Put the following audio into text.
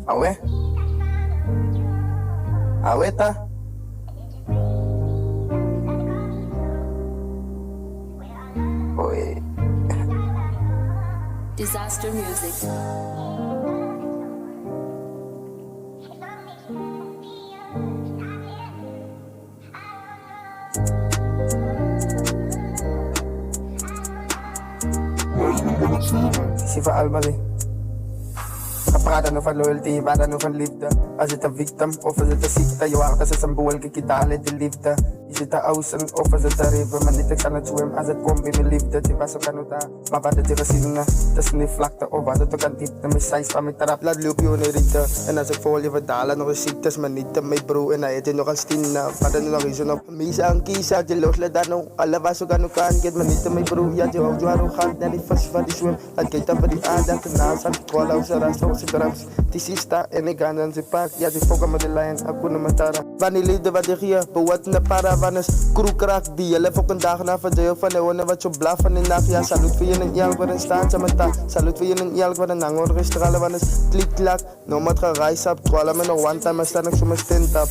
Awe? Awe ta? Oye. Disaster music. Sifa Almali. Gepraat over loyalty, waar dan over liefde. Als het een victim of is het een ziekte, je wacht als het een boel, kijk je alle de liefde. Is het een ocean of is het een river, maar niet ik kan het zwemmen als het komt bij mijn liefde. Die was ook aan het daar, maar wat het je gezien, dat is niet vlakte of wat het ook aan diepte. Mijn zijs van mijn trap, laat loop je onerieten. En als ik vol je verdalen, nog een ziektes, maar niet mijn bro. En hij heeft nog een stina, wat er nog is op. Misa en kisa, je los le dan ook, alle was ook aan elkaar, get maar niet mijn bro. Ja, je houdt je arrogant, naar die vast van die zwem. Laat kijk dan voor die aandacht, naast aan die kwal, als er rast, als drums. Die sista en ik aan zijn pak, ja, die fokken met de lijn, akuna matara. Wanneer liefde wat je hier, bewat in de paravannes, kroekrak, die je leeft ook een dag na verdeel van de honden wat je blaf van in nacht. Ja, salut voor je in elk waar een staan ze met ta, salut voor je in elk waar een hangor is stralen, wanneer klik klak, no mat gereis op, twaalf met een one time, maar staan ik zo mijn stint op.